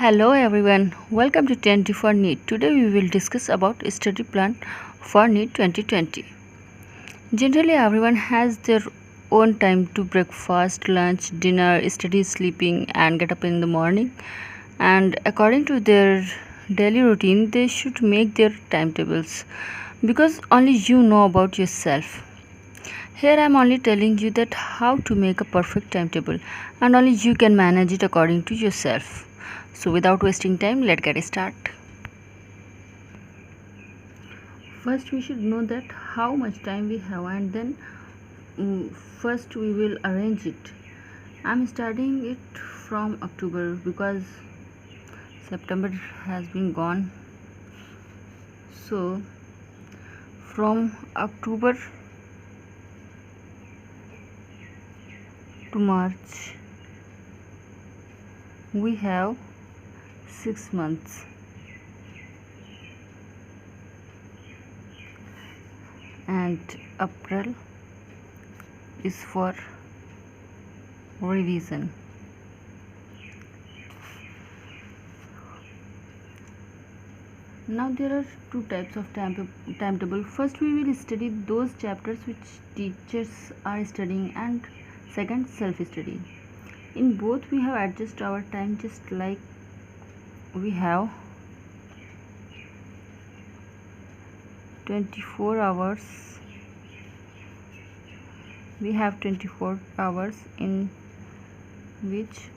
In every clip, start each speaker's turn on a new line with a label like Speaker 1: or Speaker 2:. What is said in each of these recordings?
Speaker 1: Hello everyone, welcome to 20 for Neet. Today we will discuss about study plan for Neet 2020. Generally everyone has their own time to breakfast, lunch, dinner, study, sleeping and get up in the morning. And according to their daily routine, they should make their timetables because only you know about yourself. Here I am only telling you that how to make a perfect timetable and only you can manage it according to yourself. So without wasting time, let's get started. First we should know that how much time we have and then first we will arrange it. I'm starting it from October because September has been gone. So from October to March we have 6 months, and April is for revision. Now there are two types of timetable. First we will study those chapters which teachers are studying, and second self-study. In both we have adjusted our time just like we have 24 hours. We have 24 hours in which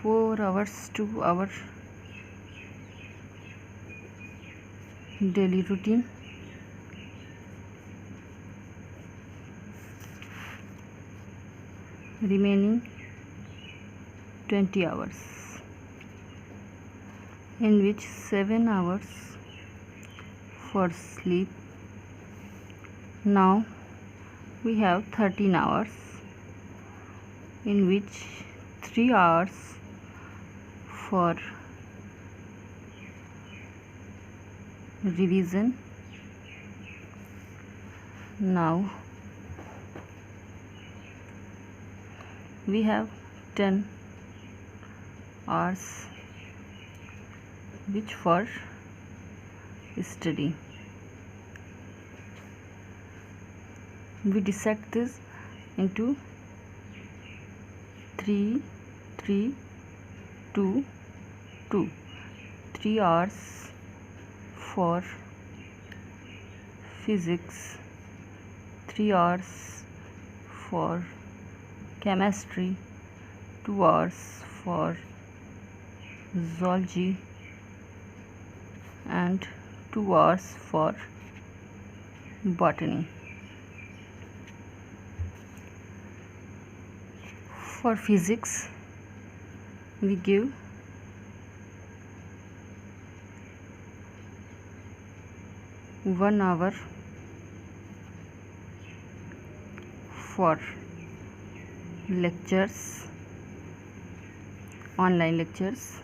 Speaker 1: 4 hours to our daily routine, remaining 20 hours in which 7 hours for sleep. Now we have 13 hours in which 3 hours for revision. Now we have 10 hours which for study. We dissect this into 3 3 2 2. 3 hours for physics, 3 hours for chemistry, 2 hours for zoology, and 2 hours for botany. For physics we give 1 hour for lectures, online lectures,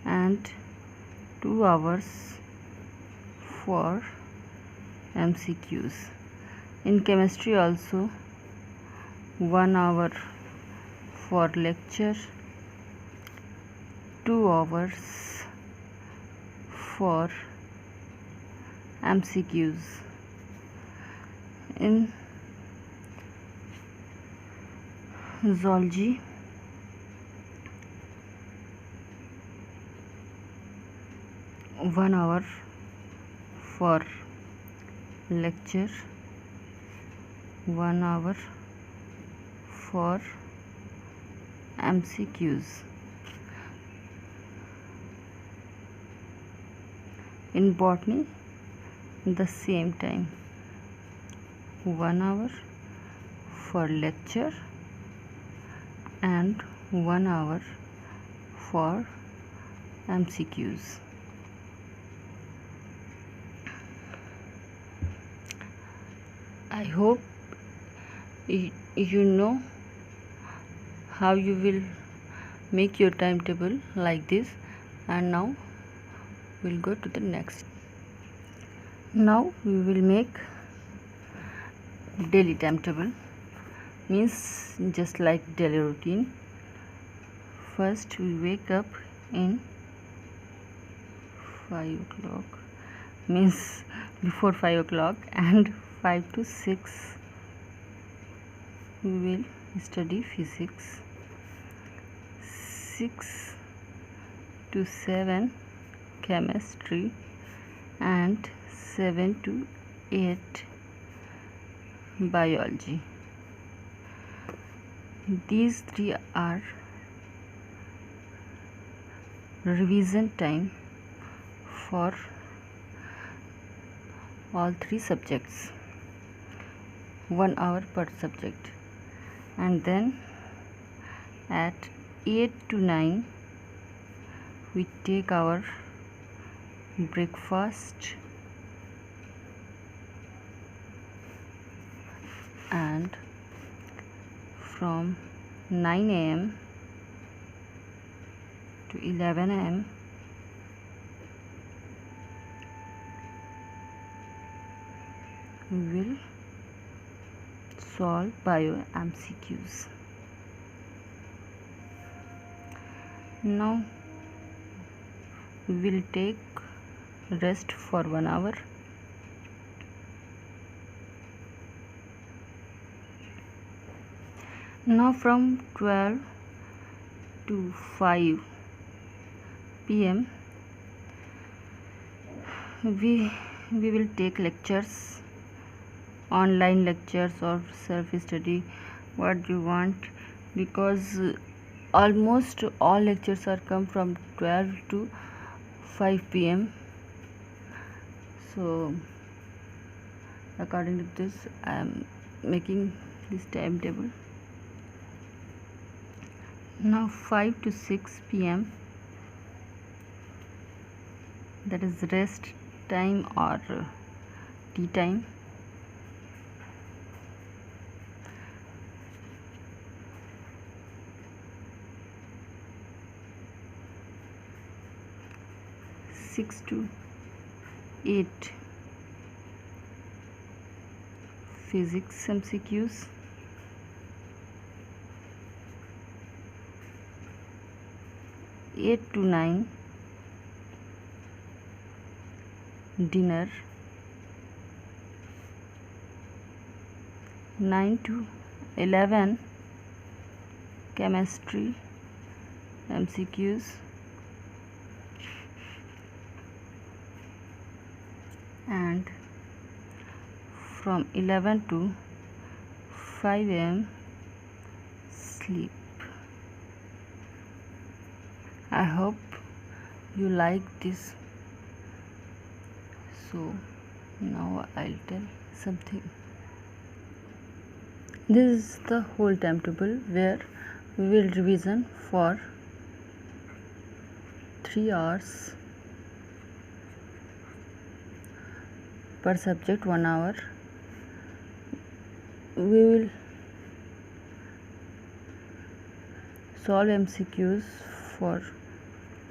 Speaker 1: and 2 hours for MCQs. In chemistry also 1 hour for lecture, 2 hours for MCQs. In zoology 1 hour for lecture, 1 hour for MCQs. In botany the same time, 1 hour for lecture and 1 hour for MCQs. I hope you know how you will make your timetable like this. And now we'll go to the next. Now we will make daily timetable, means just like daily routine. First we wake up in 5 o'clock, means before 5 o'clock, and 5 to 6 we will study physics. 6 to 7 chemistry, and 7 to 8 biology. These three are revision time for all three subjects, 1 hour per subject. And then at 8 to 9 we take our breakfast, and from 9 a.m. to 11 a.m. we will solve bio MCQs. Now we will take rest for 1 hour. Now from 12 to 5 p.m. we will take lectures, online lectures or self-study, what you want, because almost all lectures are come from 12 to 5 p.m. So according to this I am making this timetable. Now 5 to 6 p.m. that is rest time or tea time. Six to 8 physics MCQs. 8 to 9 dinner. 9 to 11 chemistry MCQs. And from 11 to 5 a.m. sleep. I hope you like this. So now I'll tell something. This is the whole timetable where we will revision for 3 hours per subject, 1 hour. We will solve MCQs for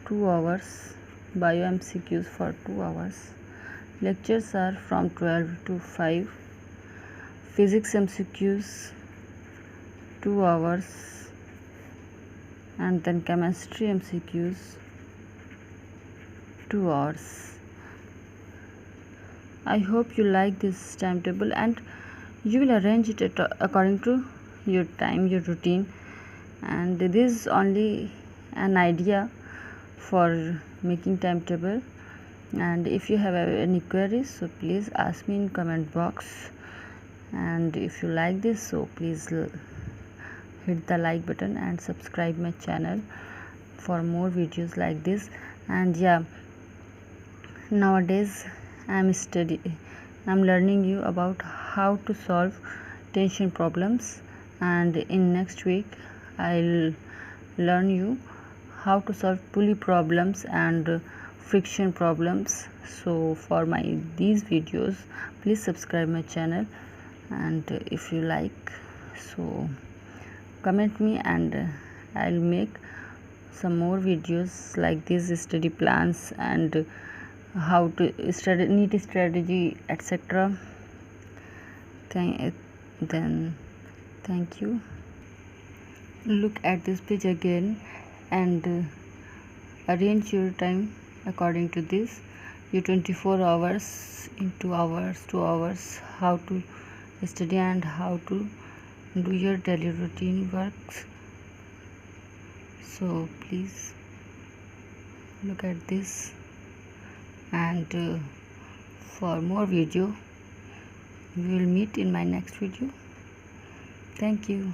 Speaker 1: 2 hours, bio MCQs for 2 hours. Lectures are from 12 to 5. Physics MCQs 2 hours, and then chemistry MCQs 2 hours. I hope you like this timetable, and you will arrange it according to your time, your routine. And this is only an idea for making timetable. And if you have any queries, so please ask me in comment box. And if you like this, so please hit the like button and subscribe my channel for more videos like this. And yeah, nowadays I'm learning you about how to solve tension problems, and in next week I'll learn you how to solve pulley problems and friction problems. So for these videos, please subscribe my channel, and if you like, so comment me, and I'll make some more videos like this, study plans and how to study NEET strategy, etc. Then thank you. Look at this page again and arrange your time according to this. You 24 hours in 2 hours, 2 hours, how to study and how to do your daily routine works. So please look at this, and for more video we will meet in my next video. Thank you.